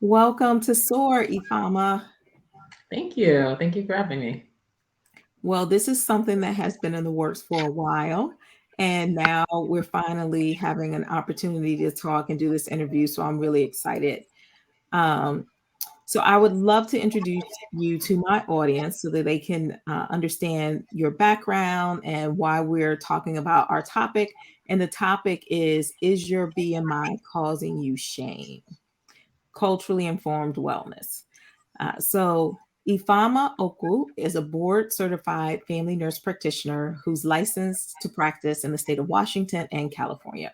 Welcome to SOAR, Ifama. Thank you. Thank you for having me. Well, this is something that has been in the works for a while, and now we're finally having an opportunity to talk and do this interview. So I'm really excited. Um, so I would love to introduce you to my audience so that they can understand your background and why we're talking about our topic. And the topic is your BMI causing you shame? Culturally informed wellness. So Ifama Oku is a board certified family nurse practitioner who's licensed to practice in the state of Washington and California.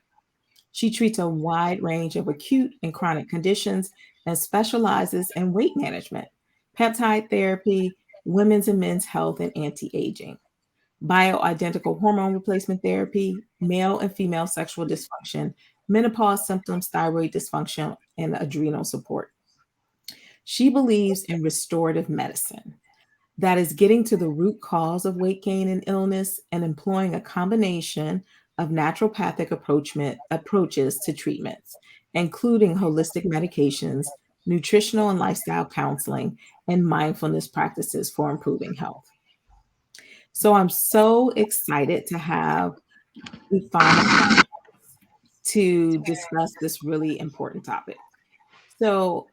She treats a wide range of acute and chronic conditions and specializes in weight management, peptide therapy, women's and men's health, and anti aging, bioidentical hormone replacement therapy, male and female sexual dysfunction, menopause symptoms, thyroid dysfunction, and adrenal support. She believes in restorative medicine, that is, getting to the root cause of weight gain and illness and employing a combination of naturopathic approaches to treatments, including holistic medications, nutritional and lifestyle counseling, and mindfulness practices for improving health. So I'm so excited to have Ifama to discuss this really important topic. So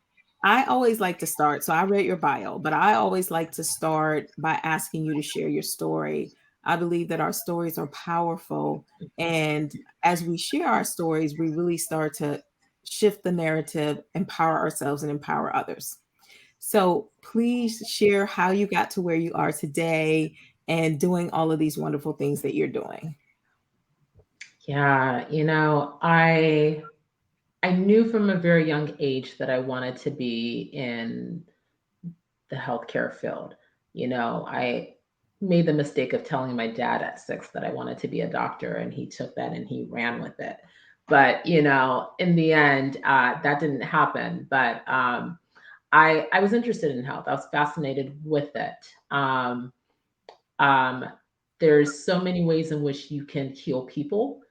I always like to start. So I read your bio, but I always like to start by asking you to share your story. I believe that our stories are powerful. And as we share our stories, we really start to shift the narrative, empower ourselves, and empower others. So please share how you got to where you are today and doing all of these wonderful things that you're doing. Yeah, I knew from a very young age that I wanted to be in the healthcare field. I made the mistake of telling my dad at 6 that I wanted to be a doctor, and he took that and he ran with it. But in the end, that didn't happen. But I was interested in health. I was fascinated with it. Um, there's so many ways in which you can heal people.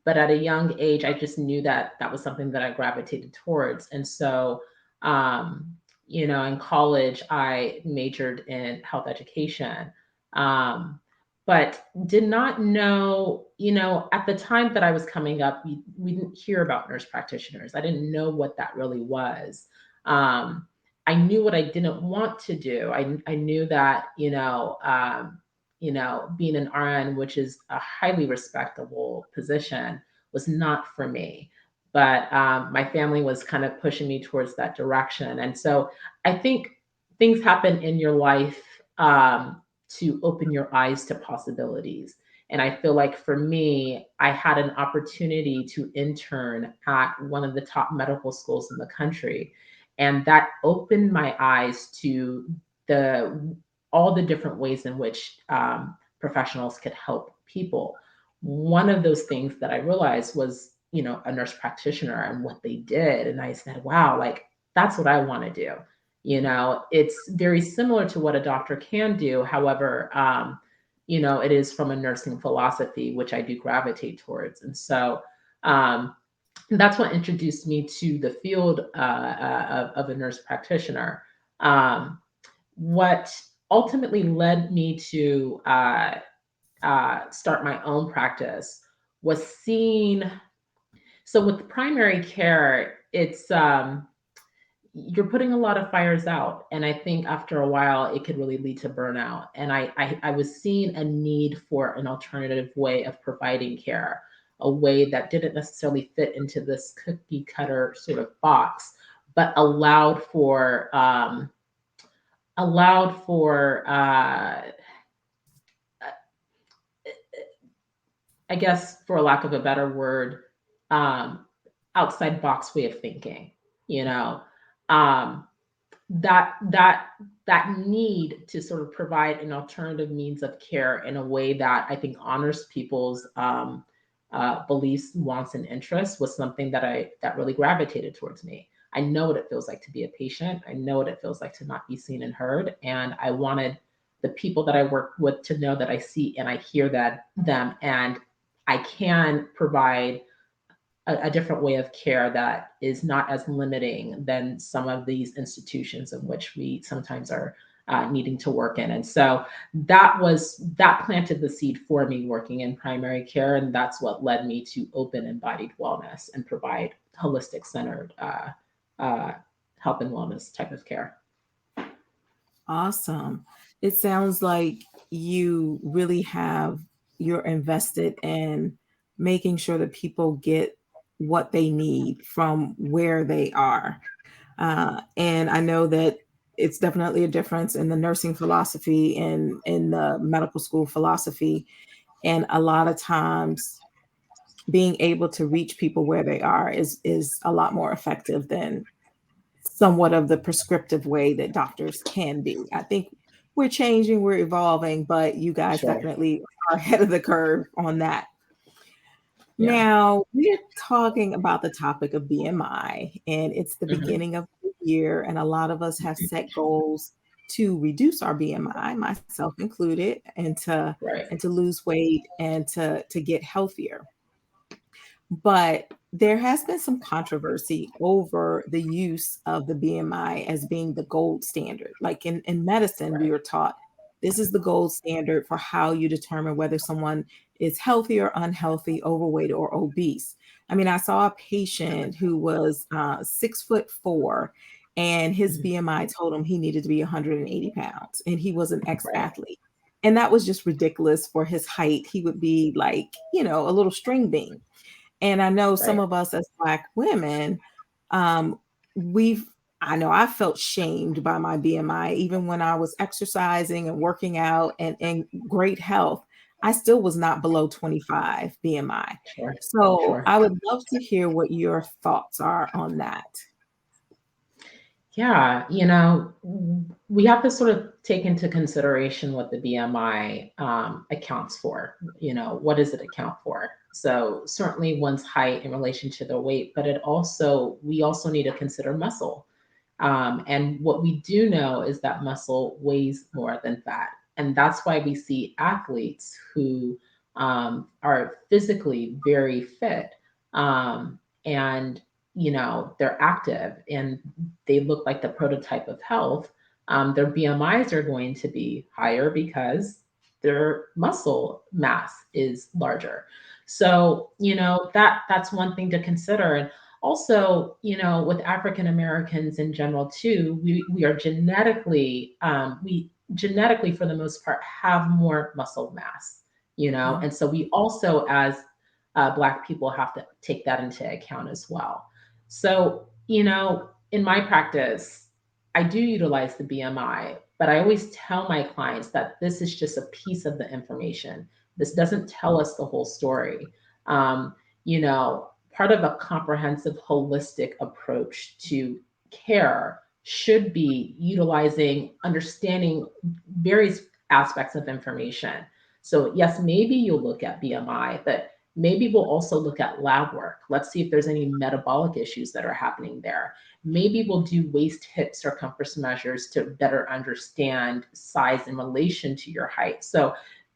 But at a young age, I just knew that that was something that I gravitated towards. And so, um, in college, I majored in health education, um, but did not know, at the time that I was coming up, we didn't hear about nurse practitioners. I didn't know what that really was. Um, I knew what I didn't want to do. I knew that, being an RN, which is a highly respectable position, was not for me. But my family was kind of pushing me towards that direction. And so I think things happen in your life to open your eyes to possibilities. And I feel like for me, I had an opportunity to intern at one of the top medical schools in the country, and that opened my eyes to the all the different ways in which professionals could help people. One of those things that I realized was, a nurse practitioner and what they did, and I said, "Wow, like that's what I want to do." It's very similar to what a doctor can do. However, it is from a nursing philosophy, which I do gravitate towards, and so. Um, that's what introduced me to the field of a nurse practitioner. Um, what ultimately led me to start my own practice was seeing. So with primary care, it's you're putting a lot of fires out, and I think after a while it could really lead to burnout. And I was seeing a need for an alternative way of providing care, a way that didn't necessarily fit into this cookie cutter sort of box, but allowed for I guess, for lack of a better word, um, outside box way of thinking. You know, um, that that need to sort of provide an alternative means of care in a way that I think honors people's beliefs, wants, and interests was something that really gravitated towards me. I know what it feels like to be a patient. I know what it feels like to not be seen and heard, and I wanted the people that I work with to know that I see and I hear that them, and I can provide a different way of care that is not as limiting than some of these institutions in which we sometimes are needing to work in. And so that planted the seed for me working in primary care, and that's what led me to open embodied wellness and provide holistic centered uh, health and wellness type of care. Awesome. It sounds like you really have you're invested in making sure that people get what they need from where they are. And I know that it's definitely a difference in the nursing philosophy and in the medical school philosophy. And a lot of times being able to reach people where they are is a lot more effective than somewhat of the prescriptive way that doctors can be. I think we're changing, we're evolving, but you guys Sure. definitely are ahead of the curve on that. Yeah. Now, we're talking about the topic of BMI, and it's the Hmm. beginning of the year, and a lot of us have set goals to reduce our BMI, myself included, Right. and to lose weight and to get healthier. But there has been some controversy over the use of the BMI as being the gold standard. Like in medicine, we Right. were taught this is the gold standard for how you determine whether someone is healthy or unhealthy, overweight or obese. I mean, I saw a patient who was 6'4", and his Mhm. BMI told him he needed to be 180 pounds, and he was an ex Right. athlete. And that was just ridiculous for his height. He would be like, a little string bean. And I know some Right. of us as Black women, um, we've I know I felt shamed by my BMI even when I was exercising and working out and in great health. I still was not below 25 BMI. Sure. So Sure. I would love to hear what your thoughts are on that. Yeah, we have to sort of take into consideration what the BMI accounts for. What does it account for? So certainly one's height in relation to their weight, but we also need to consider muscle. And what we do know is that muscle weighs more than fat. And that's why we see athletes who are physically very fit, and they're active and they look like the prototype of health. Their BMIs are going to be higher because their muscle mass is larger. So that's one thing to consider. And also, with African Americans in general too, we are genetically for the most part have more muscle mass, Mhm. and so we also as Black people have to take that into account as well. So, in my practice, I do utilize the BMI, but I always tell my clients that this is just a piece of the information. This doesn't tell us the whole story. Part of a comprehensive, holistic approach to care should be utilizing, understanding various aspects of information. So, yes, maybe you'll look at BMI, but maybe we'll also look at lab work. Let's see if there's any metabolic issues that are happening there. Maybe we'll do waist hip circumference measures to better understand size in relation to your height. So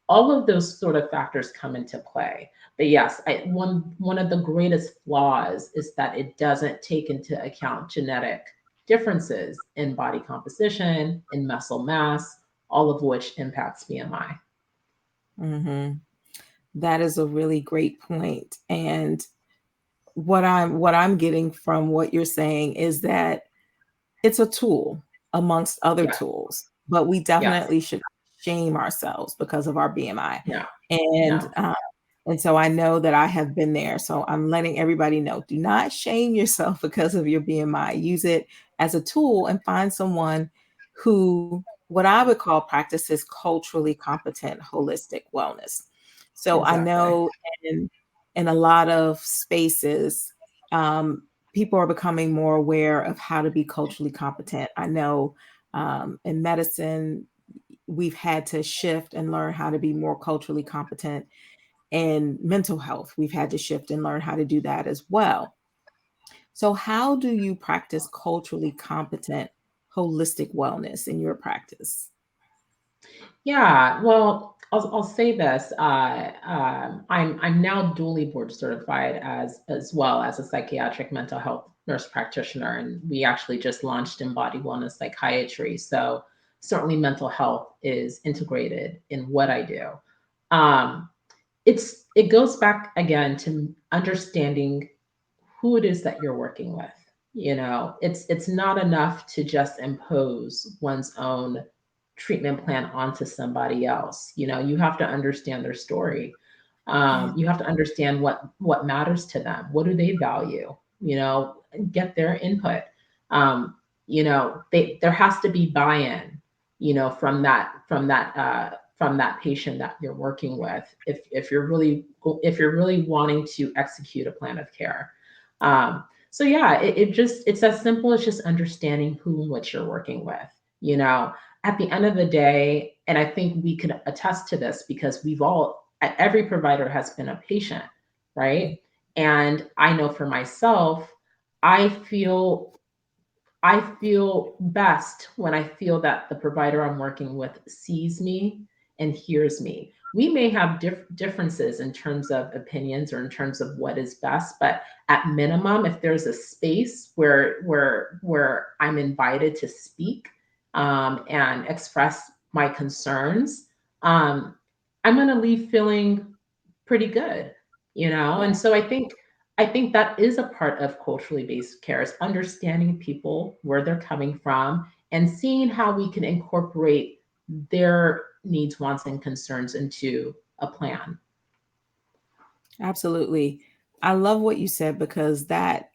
all of those sort of factors come into play. But yes, one of the greatest flaws is that it doesn't take into account genetic differences in body composition, in muscle mass, all of which impacts BMI. Mhm. That is a really great point. And what I'm getting from what you're saying is that it's a tool amongst other Yes, tools, but we yes, definitely should not shame ourselves because of our BMI. no, And no, and so I know that I have been there. So I'm letting everybody know, do not shame yourself because of your BMI. Use it as a tool and find someone who what I would call practices culturally competent holistic wellness. So I exactly. know in a lot of spaces, um, people are becoming more aware of how to be culturally competent. I know in medicine, we've had to shift and learn how to be more culturally competent. And mental health, we've had to shift and learn how to do that as well. So, how do you practice culturally competent holistic wellness in your practice? Yeah, well, I'll say this. I'm now dually board certified as well as a psychiatric mental health nurse practitioner, and we actually just launched Embody Wellness Psychiatry. So certainly, mental health is integrated in what I do. Um, it goes back again to understanding who it is that you're working with. It's not enough to just impose one's own treatment plan onto somebody else. You have to understand their story. Yeah, You have to understand what matters to them. What do they value? Get their input. um, there has to be buy-in, from that patient that you're working with, if you're really wanting to execute a plan of care. So yeah, it's as simple as just understanding who and what you're working with. You know, at the end of the day, and I think we can attest to this because every provider has been a patient, right? And I know for myself, I feel I feel best when I feel that the provider I'm working with sees me and hears me. We may have differences in terms of opinions or in terms of what is best, but at minimum, if there's a space where I'm invited to speak, and express my concerns, um, I'm going to leave feeling pretty good, yeah, And so I think that is a part of culturally based care is understanding people where they're coming from and seeing how we can incorporate their needs, wants, and concerns into a plan. absolutely. I love what you said because that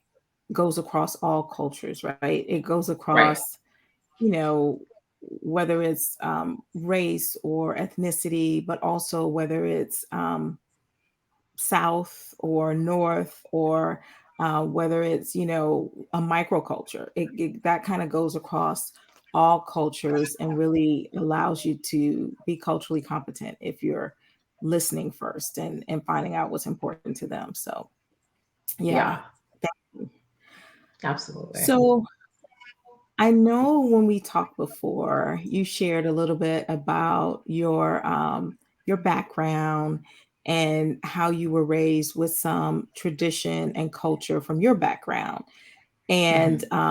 goes across all cultures, right? It goes Right. across, you know, whether it's race or ethnicity, but also whether it's south or north or whether it's a microculture. That kind of goes across all cultures and really allows you to be culturally competent if you're listening first and finding out what's important to them. So yeah. Yeah, absolutely. So I know when we talked before, you shared a little bit about your background and how you were raised with some tradition and culture from your background, and Hmm.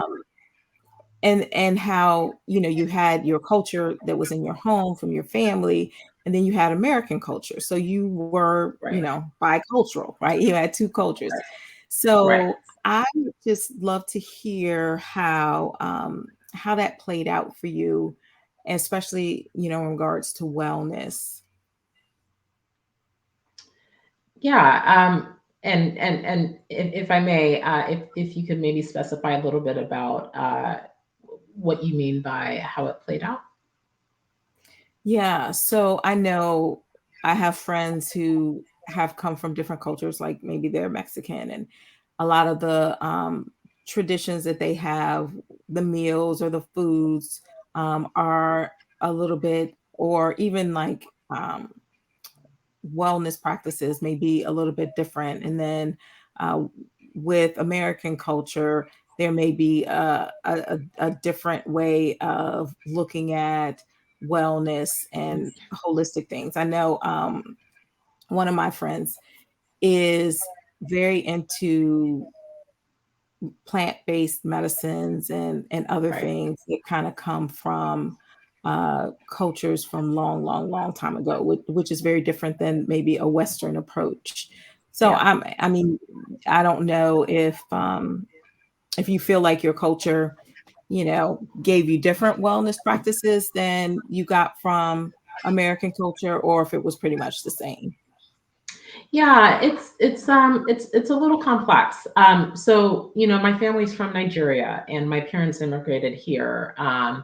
how you had your culture that was in your home from your family, and then you had American culture. So you were Right. bicultural, right? You had two cultures. Right. Right. So I would just love to hear how that played out for you, especially in regards to wellness. Yeah. And if I may, if you could maybe specify a little bit about what you mean by how it played out. Yeah, so I know I have friends who have come from different cultures, like maybe they're Mexican, and a lot of the traditions that they have, the meals or the foods, are a little bit, or even like wellness practices may be a little bit different. And then uh, with American culture, there may be a different way of looking at wellness and holistic things. I know one of my friends is very into plant-based medicines and other Right. things that kind of come from cultures from long, long, long time ago, which is very different than maybe a Western approach. So Yeah. I mean, I don't know if you feel like your culture, gave you different wellness practices than you got from American culture, or if it was pretty much the same. Yeah, it's a little complex. So my family's from Nigeria, and my parents immigrated here uh,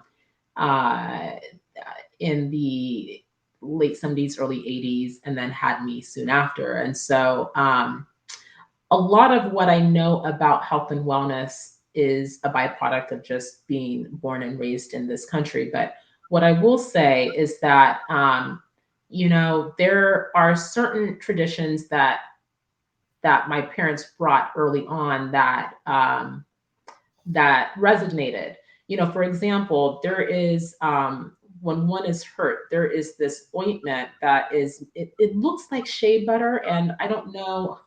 in the late '70s, early '80s, and then had me soon after. And so a lot of what I know about health and wellness is a byproduct of just being born and raised in this country. But what I will say is that there are certain traditions that my parents brought early on that resonated. For example, there is when one is hurt, there is this ointment that it looks like shea butter, and I don't know,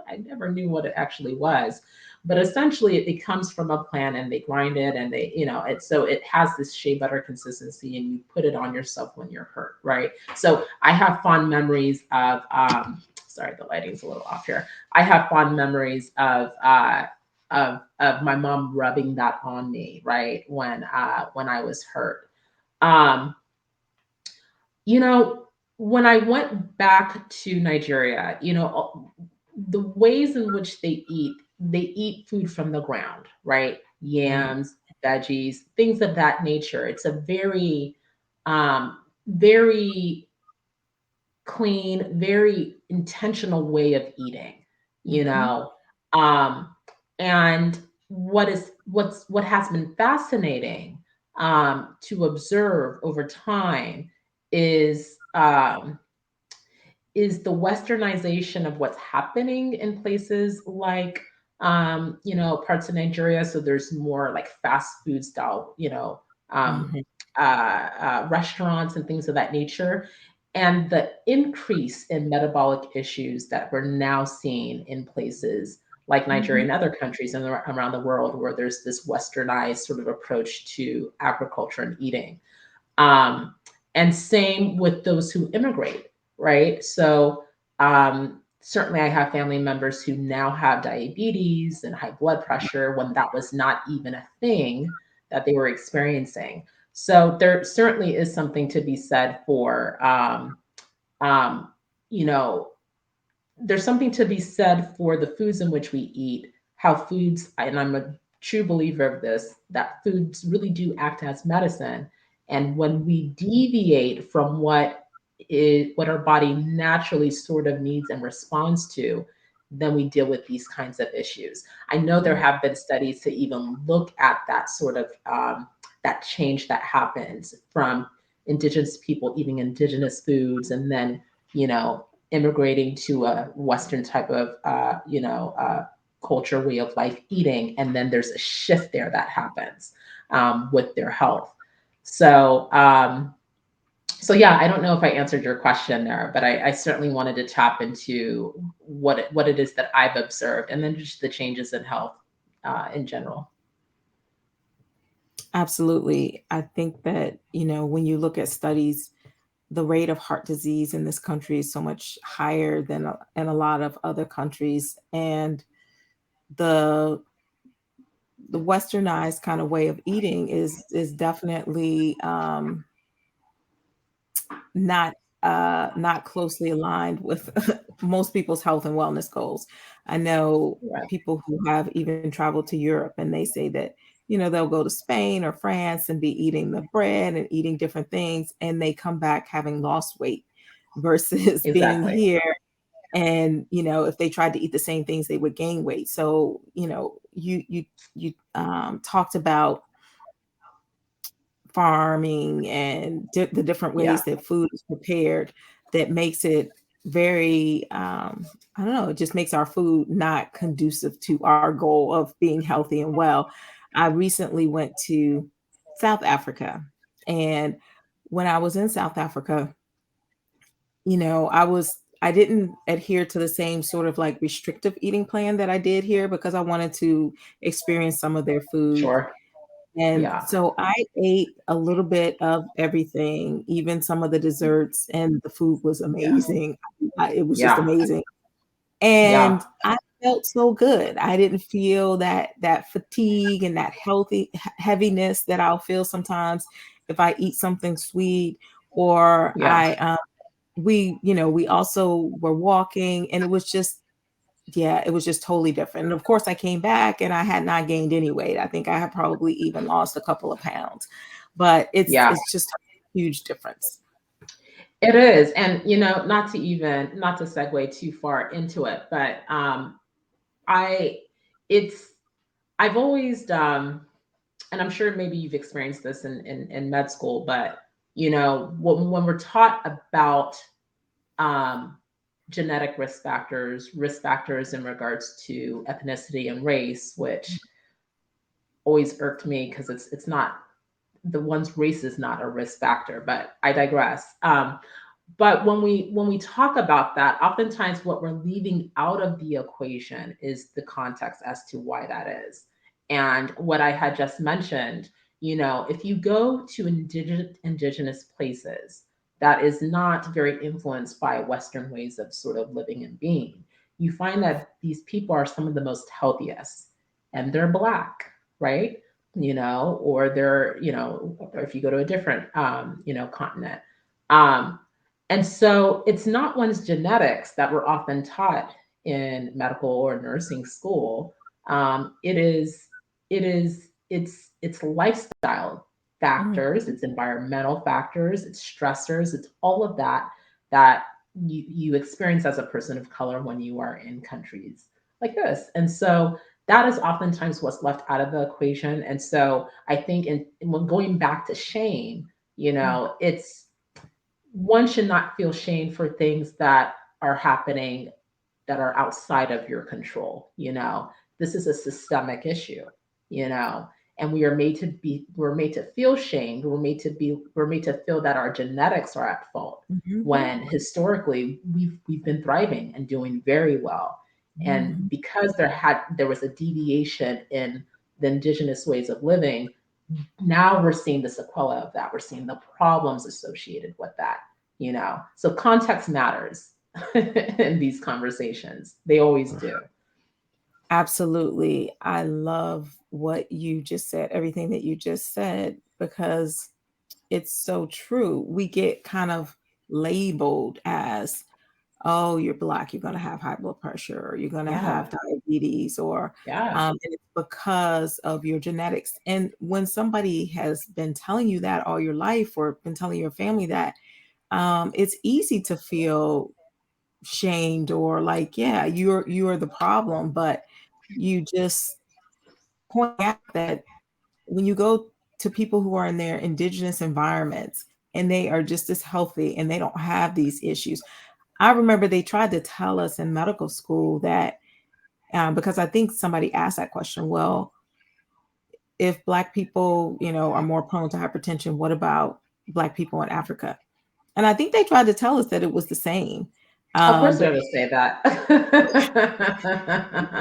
I never knew what it actually was, but essentially it comes from a plant and they grind it and they, so it has this shea butter consistency and you put it on yourself when you're hurt, right? So I have fond memories of, sorry, the lighting's a little off here. I have fond memories of my mom rubbing that on me, right? When I was hurt. Um, you know, when I went back to Nigeria, the ways in which they eat food from the ground, right? Right. Yams, veggies, things of that nature. It's a very clean, very intentional way of eating, you Mhm. know. Um, and what has been fascinating to observe over time is um, is the westernization of what's happening in places like parts of Nigeria. So there's more like fast food style, um, Mhm. restaurants and things of that nature, and the increase in metabolic issues that we're now seeing in places like Nigeria Mhm. and other countries around the world where there's this westernized sort of approach to agriculture and eating. Um, and same with those who immigrate, right? So certainly I have family members who now have diabetes and high blood pressure when that was not even a thing that they were experiencing. So there certainly is something to be said for, um, you know, there's something to be said for the foods in which we eat, how foods, and I'm a true believer of this, that foods really do act as medicine. And when we deviate from what our body naturally sort of needs and responds to, then we deal with these kinds of issues. I know there Right. have been studies to even look at that sort of that change that happens from indigenous people eating indigenous foods and then you know immigrating to a Western type of, culture, way of life eating, and then there's a shift there that happens with their health. So, so yeah, I don't know if I answered your question there, but I certainly wanted to tap into what it is that I've observed, and then just the changes in health in general. Absolutely. I think that, when you look at studies, the rate of heart disease in this country is so much higher than in a lot of other countries. And the the westernized kind of way of eating is definitely not closely aligned with most people's health and wellness goals. I know Right. people who have even traveled to Europe and they say that, they'll go to Spain or France and be eating the bread and eating different things, and they come back having lost weight versus being Exactly. here. And, if they tried to eat the same things, they would gain weight. So, you talked about farming and the different Yeah. ways that food is prepared that makes it very I don't know, it just makes our food not conducive to our goal of being healthy and well. I recently went to South Africa, and when I was in South Africa, I didn't adhere to the same sort of like restrictive eating plan that I did here because I wanted to experience some of their food. Sure. And Yeah. so I ate a little bit of everything, even some of the desserts, and the food was Yes. amazing. It was just Yeah. amazing. Yeah. And I felt so good. I didn't feel that fatigue and that heaviness that I'll feel sometimes if I eat something sweet, or Yeah. we also were walking, and it was just, yeah, it was just totally different. And of course, I came back and I had not gained any weight. I think I had probably even lost a couple of pounds, but it's Yeah. it's just a huge difference. It is, and not to segue too far into it, but I it's I've always and I'm sure maybe you've experienced this in med school, but when we're taught about um, genetic risk factors in regards to ethnicity and race, which always irked me because it's not the one's race is not a risk factor, but I digress. But when we talk about that, oftentimes what we're leaving out of the equation is the context as to why that is. And what I had just mentioned, if you go to indigenous places that is not very influenced by Western ways of sort of living and being, you find that these people are some of the most healthiest, and they're black, right? Or they're, or if you go to a different, continent. Um, and so it's not one's genetics that we're often taught in medical or nursing school. It's lifestyle Mm, factors, it's environmental factors, it's stressors, it's all of that that you experience as a person of color when you are in countries like this. And so that is oftentimes what's left out of the equation. And so I think when going back to shame, mm, it's one should not feel shame for things that are happening that are outside of your control. This is a systemic issue, you know, and we're made to feel shamed. We're made to feel that our genetics are at fault mhm, when historically we've been thriving and doing very well. And mhm, because there was a deviation in the indigenous ways of living, now we're seeing the sequela of that. We're seeing the problems associated with that, So context matters in these conversations. They always do. absolutely. I love what you just said, everything that you just said, because it's so true. We get kind of labeled as, oh, you're black, you're going to have high blood pressure, or you're going to have Yeah. diabetes, or Yeah. and it's because of your genetics. And when somebody has been telling you that all your life, or been telling your family that, it's easy to feel shamed, or like, yeah, you're the problem. But you just point out that when you go to people who are in their indigenous environments, and they are just as healthy and they don't have these issues. I remember they tried to tell us in medical school that, because I think somebody asked that question, well, if Black people, are more prone to hypertension, what about Black people in Africa? And I think they tried to tell us that it was the same. Of course But they're gonna say that. that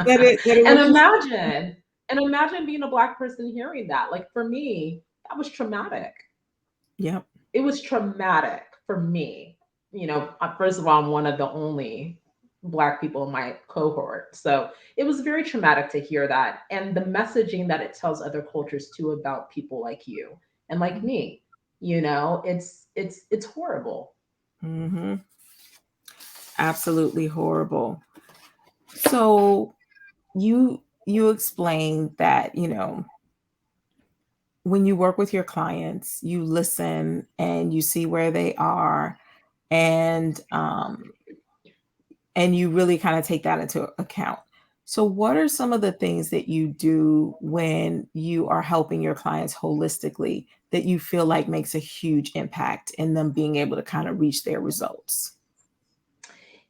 it and was just, imagine, and imagine being a black person hearing that. Like for me, that was traumatic. yep. It was traumatic for me. First of all, I'm one of the only black people in my cohort. So it was very traumatic to hear that. And the messaging that it tells other cultures too about people like you and like me, it's horrible. Hmm. Absolutely horrible. So you explained that, when you work with your clients, you listen and you see where they are, and you really kind of take that into account. So what are some of the things that you do when you are helping your clients holistically that you feel like makes a huge impact in them being able to kind of reach their results?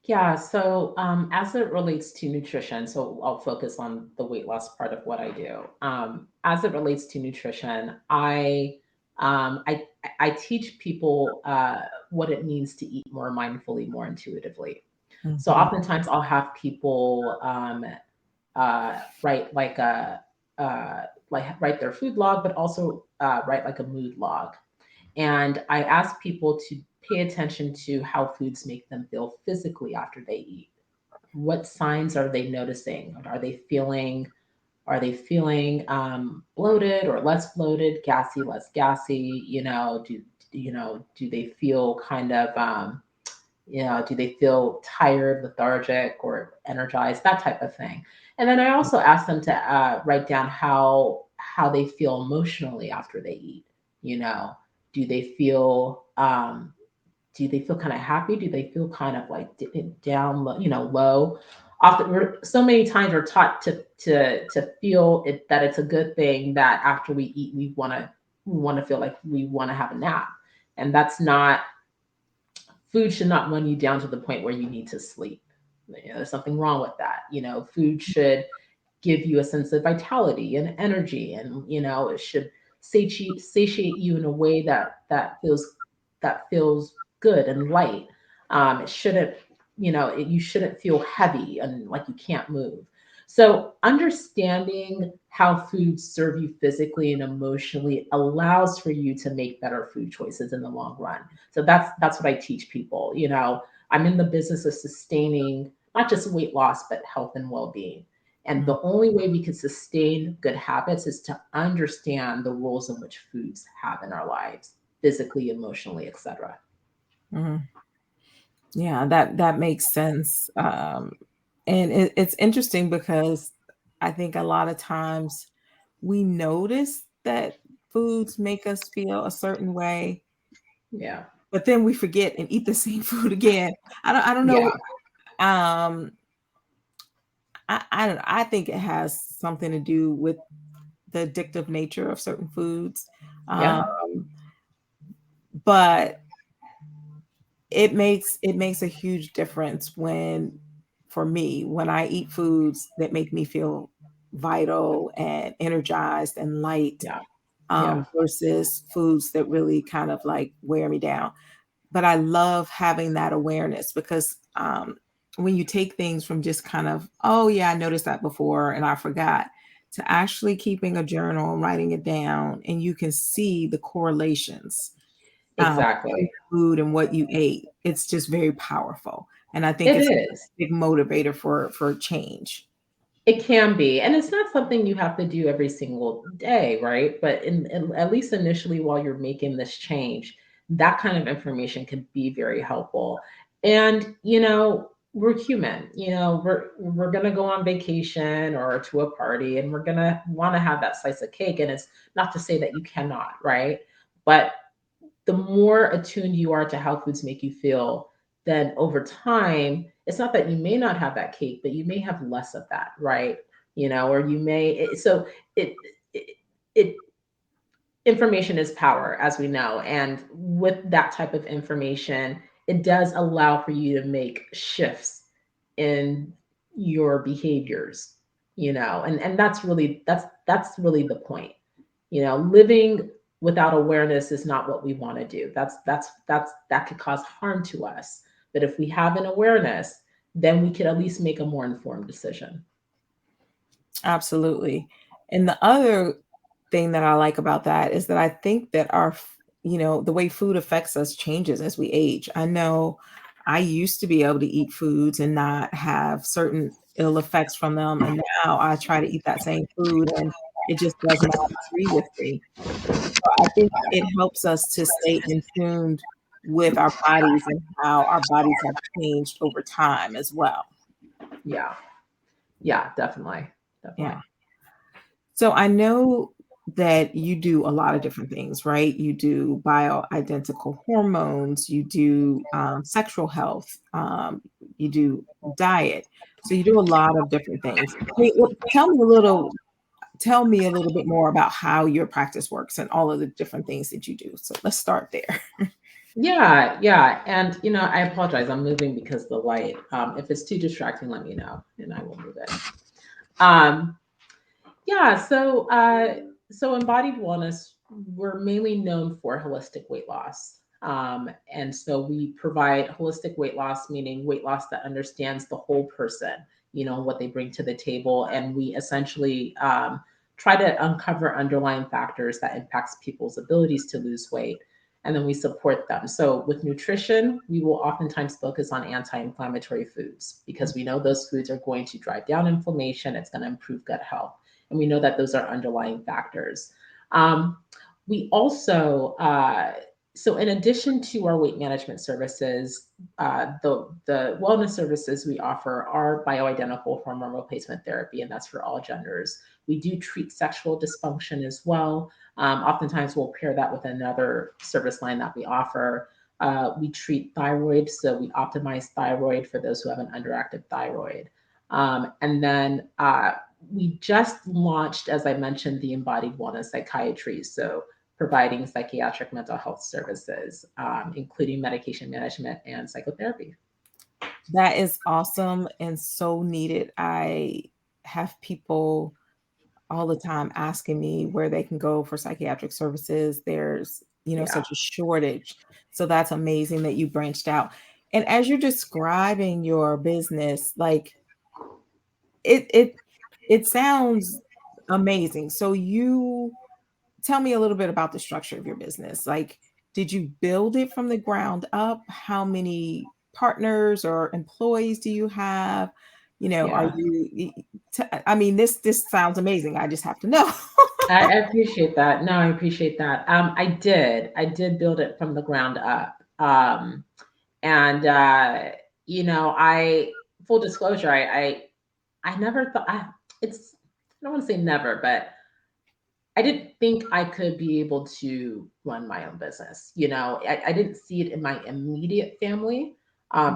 Yeah, so as it relates to nutrition, so I'll focus on the weight loss part of what I do. As it relates to nutrition, I teach people what it means to eat more mindfully, more intuitively. So Mhm, oftentimes I'll have people write write their food log, but also write like a mood log. And I ask people to pay attention to how foods make them feel physically after they eat. What signs are they noticing? Are they feeling bloated or less bloated, gassy, less gassy? Do they feel kind of do they feel tired, lethargic, or energized? That type of thing. And then I also ask them to write down how they feel emotionally after they eat. You know, do they feel kind of happy? Do they feel kind of like down, low? Often, so many times we're taught to feel it that it's a good thing that after we eat we want to feel like we want to have a nap, and that's not food should not run you down to the point where you need to sleep. There's something wrong with that. Food should give you a sense of vitality and energy, and it should satiate you in a way that feels good and light. It shouldn't, you shouldn't feel heavy and like you can't move. So understanding how foods serve you physically and emotionally allows for you to make better food choices in the long run. So that's what I teach people. I'm in the business of sustaining not just weight loss, but health and well-being. And Mhm, the only way we can sustain good habits is to understand the roles in which foods have in our lives, physically, emotionally, etc. mhm. Yeah, that makes sense. And it's interesting because I think a lot of times we notice that foods make us feel a certain way, Yeah. but then we forget and eat the same food again. I don't know. Yeah. Um, I don't know. I think it has something to do with the addictive nature of certain foods. Yeah. Um, but it makes a huge difference when for me when I eat foods that make me feel vital and energized and light, Yeah. Yeah. versus foods that really kind of like wear me down. But I love having that awareness because when you take things from just kind of, oh yeah, I noticed that before and I forgot, to actually keeping a journal and writing it down, and you can see the correlations from Exactly. food and what you ate. It's just very powerful, and I think It it's a is. big motivator for change. It can be, and it's not something you have to do every single day, right? But at least initially, while you're making this change, that kind of information can be very helpful. And we're human. We're gonna go on vacation or to a party, and we're gonna want to have that slice of cake. And it's not to say that you cannot, right? But the more attuned you are to how foods make you feel, then over time, it's not that you may not have that cake, but you may have less of that, right? Or you may. So it, it, it information is power, as we know, and with that type of information, it does allow for you to make shifts in your behaviors. And that's really the point. Living without awareness is not what we want to do. That could cause harm to us. But if we have an awareness, then we could at least make a more informed decision. Absolutely. And the other thing that I like about that is that I think that the way food affects us changes as we age. I know I used to be able to eat foods and not have certain ill effects from them. And now I try to eat that same food and it just does not agree with me. So I think it helps us to stay in tune with our bodies and how our bodies have changed over time as well. Yeah, yeah, definitely, Yeah. definitely. So I know that you do a lot of different things, right? You do bioidentical hormones, you do sexual health, you do diet. So you do a lot of different things. Tell me a little bit more about how your practice works and all of the different things that you do. So let's start there. Yeah, yeah. And I apologize. I'm moving because the light. If it's too distracting, let me know and I will move it. Um, yeah, so embodied wellness, we're mainly known for holistic weight loss. And so we provide holistic weight loss, meaning weight loss that understands the whole person, what they bring to the table. And we essentially try to uncover underlying factors that impacts people's abilities to lose weight. And then we support them. So with nutrition, we will oftentimes focus on anti-inflammatory foods because we know those foods are going to drive down inflammation. It's going to improve gut health, and we know that those are underlying factors. Um, we also, so in addition to our weight management services, the wellness services we offer are bioidentical hormone replacement therapy, and that's for all genders. We do treat sexual dysfunction as well. Oftentimes, we'll pair that with another service line that we offer. We treat thyroid, so we optimize thyroid for those who have an underactive thyroid. And then we just launched, as I mentioned, the embodied wellness psychiatry. So providing psychiatric mental health services, including medication management and psychotherapy. That is awesome and so needed. I have people all the time asking me where they can go for psychiatric services. There's, Yeah. such a shortage. So that's amazing that you branched out. And as you're describing your business, like it it it sounds amazing. So you tell me a little bit about the structure of your business. Like, did you build it from the ground up? How many partners or employees do you have? Are Yeah. I mean, this sounds amazing. I just have to know. I appreciate that. No, I appreciate that. I did build it from the ground up. And I full disclosure, I never thought it's I don't want to say never, but I didn't think I could be able to run my own business. I didn't see it in my immediate family.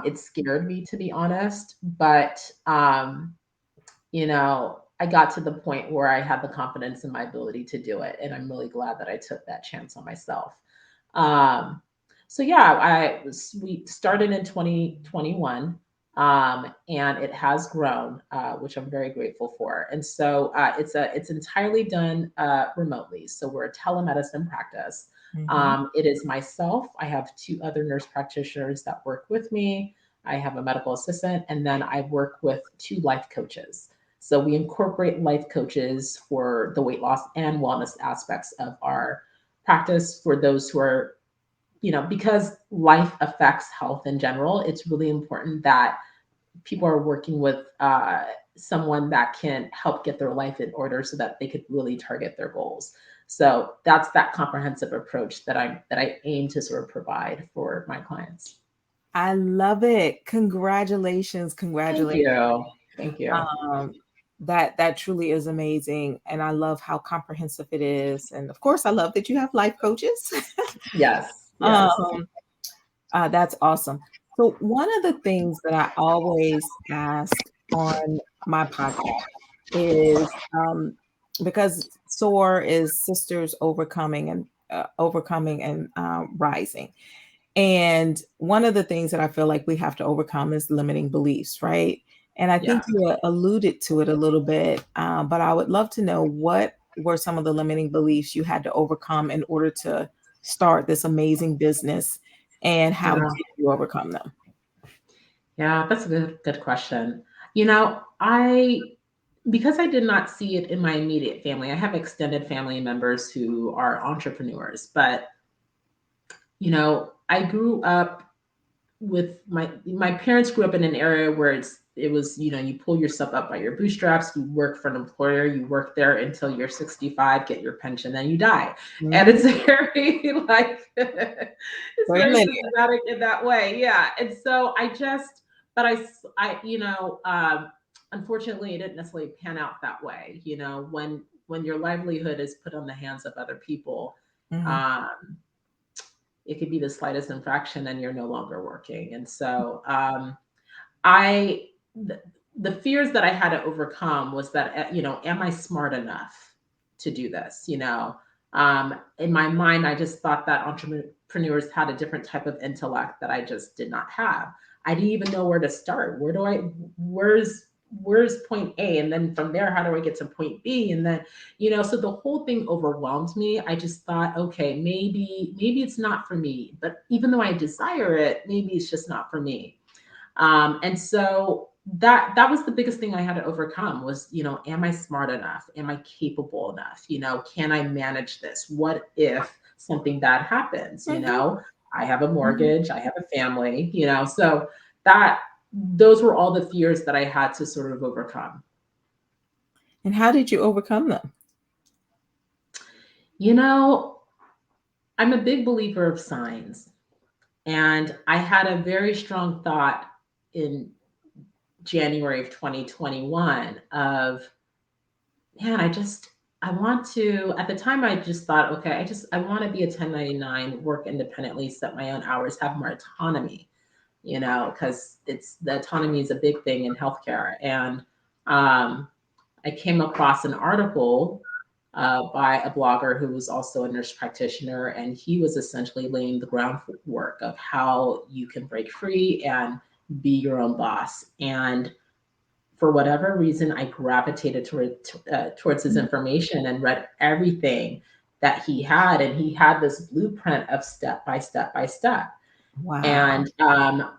It scared me, to be honest, but I got to the point where I had the confidence in my ability to do it. And I'm really glad that I took that chance on myself. Um, so yeah, we started in 2021, and it has grown, which I'm very grateful for. And so it's entirely done remotely. So we're a telemedicine practice. Mhm. It is myself. I have two other nurse practitioners that work with me. I have a medical assistant, and then I work with two life coaches. So we incorporate life coaches for the weight loss and wellness aspects of our practice for those who are, because life affects health in general. It's really important that people are working with someone that can help get their life in order so that they could really target their goals. So that's that comprehensive approach that I aim to sort of provide for my clients. I love it. Congratulations, Thank congratulations. you. Thank you. Um, that truly is amazing, and I love how comprehensive it is. And of course, I love that you have life coaches. Yes. Yes. um, that's awesome. So one of the things that I always ask on my podcast is, because SOAR is Sisters Overcoming and Rising. And one of the things that I feel like we have to overcome is limiting beliefs, right? And I think Yes. you alluded to it a little bit, but I would love to know what were some of the limiting beliefs you had to overcome in order to start this amazing business, and how Yeah. did you overcome them? Yeah, that's a good question. I because I did not see it in my immediate family. I have extended family members who are entrepreneurs, but I grew up with my parents grew up in an area where it was you pull yourself up by your bootstraps, you work for an employer, you work there until you're 65, get your pension, then you die. And it's Mhm. very like it's Very very linear. systematic in that way. Yeah. And so I just but I unfortunately it didn't necessarily pan out that way. When your livelihood is put on the hands of other people, Mhm. um it could be the slightest infraction and you're no longer working. And so I the, the fears that I had to overcome was that am I smart enough to do this? In my mind, I just thought that entrepreneurs had a different type of intellect that I just did not have. I didn't even know where to start. Where's point A, and then from there, how do I get to point B? And then so the whole thing overwhelmed me. I just thought, okay, maybe it's not for me. But even though I desire it, maybe it's just not for me. And so that was the biggest thing I had to overcome was, am I smart enough? Am I capable enough? Can I manage this? What if something bad happens? Mhm. I have a Mhm. mortgage, I have a family, so that those were all the fears that I had to sort of overcome. And how did you overcome them? You know, I'm a big believer of signs. And I had a very strong thought in January of 2021 of, man, I want to, at the time, I just thought, okay, I want to be a 1099, work independently, set my own hours, have more autonomy, because the autonomy is a big thing in healthcare. And um, I came across an article by a blogger who was also a nurse practitioner, and he was essentially laying the groundwork of how you can break free and be your own boss. And for whatever reason, I gravitated towards his Mm. information and read everything that he had. And he had this blueprint of step by step by step. Wow. And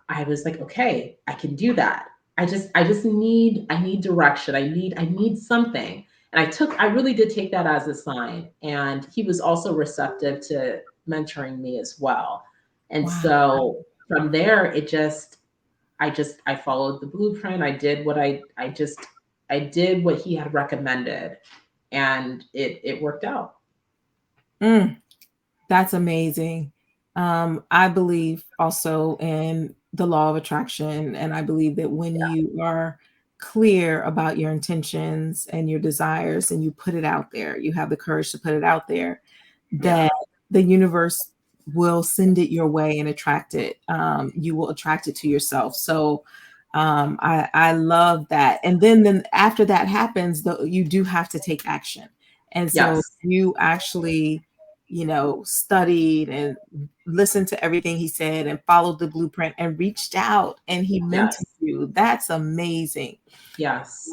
I was like, okay, I can do that. I need direction. I need something. And I really did take that as a sign. And he was also receptive to mentoring me as well. And Wow. so from there, I followed the blueprint. I did what he had recommended, and it worked out. Mm. That's amazing. I believe also in the law of attraction, and I believe that when Yeah. you are clear about your intentions and your desires and you put it out there, you have the courage to put it out there, Yeah. that the universe will send it your way and attract it. You will attract it to yourself. So I love that. And then after that happens, though, you do have to take action. And so Yes. you actually, studied and listened to everything he said and followed the blueprint and reached out and he mentored Yes. you. That's amazing. Yes.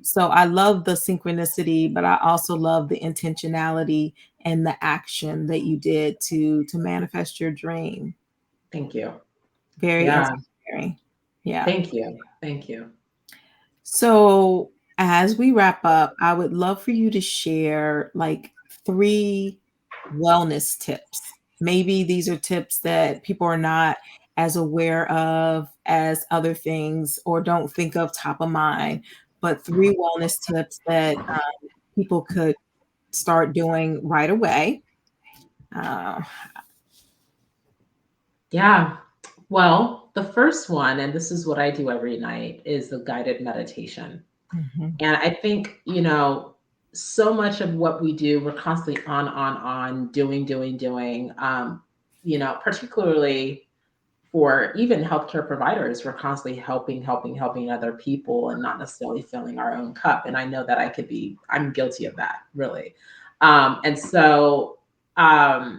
So I love the synchronicity, but I also love the intentionality and the action that you did to manifest your dream. Thank you. Very Yeah. inspiring. Yeah. Thank you. Thank you. So as we wrap up, I would love for you to share like three wellness tips. Maybe these are tips that people are not as aware of as other things or don't think of top of mind, but three wellness tips that people could start doing right away. Uh, Yeah. Well, the first one, and this is what I do every night, is the guided meditation. mhm, And I think, so much of what we do, we're constantly on, doing. Particularly for even healthcare providers, we're constantly helping other people and not necessarily filling our own cup. And I know that I'm guilty of that, really. And so, a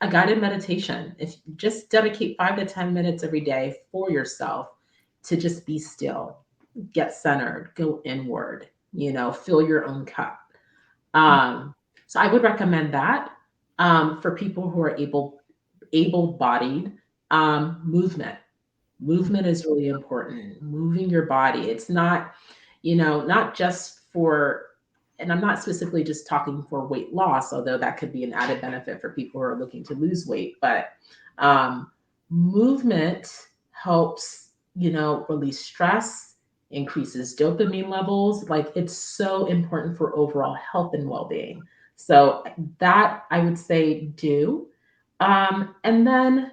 guided meditation, if you just dedicate 5 to 10 minutes every day for yourself to just be still, get centered, go inward, fill your own cup. Um, so I would recommend that for people who are able-bodied. Movement. Movement is really important. Moving your body. It's not just for, and I'm not specifically just talking for weight loss, although that could be an added benefit for people who are looking to lose weight. But um, movement helps, release stress, increases dopamine levels. Like, it's so important for overall health and well being. So, that I would say do. And then,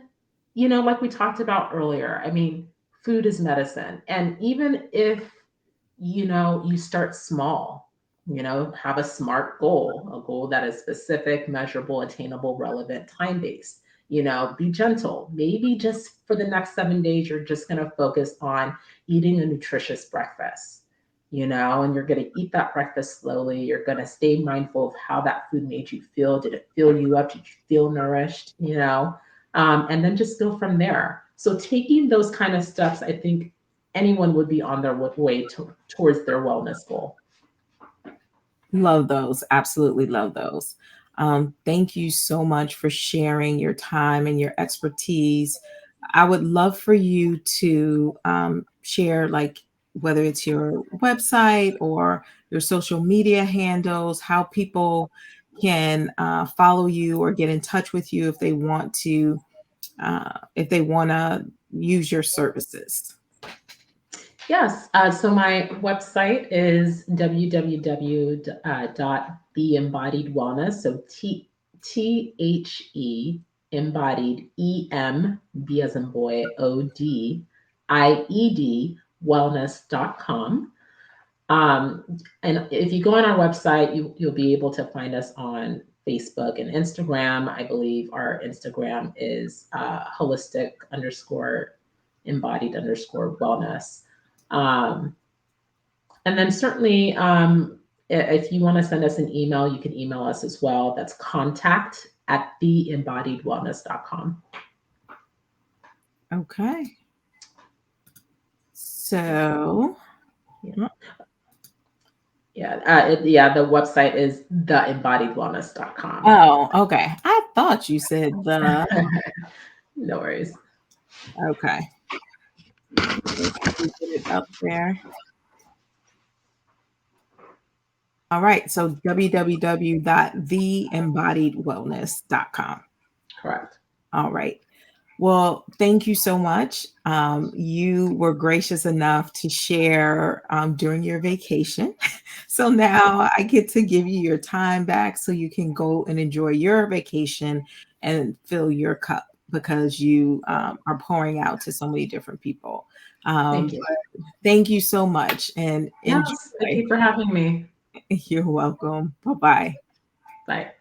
like we talked about earlier, I mean, food is medicine. And even if you start small, have a smart goal, a goal that is specific, measurable, attainable, relevant, time based. Be gentle. Maybe just for the next 7 days, you're just going to focus on eating a nutritious breakfast, and you're going to eat that breakfast slowly. You're going to stay mindful of how that food made you feel. Did it fill you up? Did you feel nourished? And then just go from there. So, taking those kind of steps, I think anyone would be on their way towards their wellness goal. Love those. Absolutely love those. Thank you so much for sharing your time and your expertise. I would love for you to share, like, whether it's your website or your social media handles, how people can follow you or get in touch with you if they want to use your services. Yes. So my website is www.theembodiedwellness. So THE embodied EM, B as in boy, ODIED wellness.com. Um, and if you go on our website, you'll be able to find us on Facebook and Instagram. I believe our Instagram is holistic underscore embodied underscore wellness. Um, and then certainly, if you want to send us an email, you can email us as well. That's contact@theembodiedwellness.com. Okay. So Yeah. Mm. Yeah, the website is theembodiedwellness.com. Oh, okay. I thought you said the No worries. okay. Let's see, get it up there. All right. So www.theembodiedwellness.com. Correct. All right. Well, thank you so much. You were gracious enough to share during your vacation. So now I get to give you your time back so you can go and enjoy your vacation and fill your cup because you are pouring out to so many different people. Thank you. But thank you so much and Yes, thank enjoy. you for having me. You're welcome. Bye bye. Bye.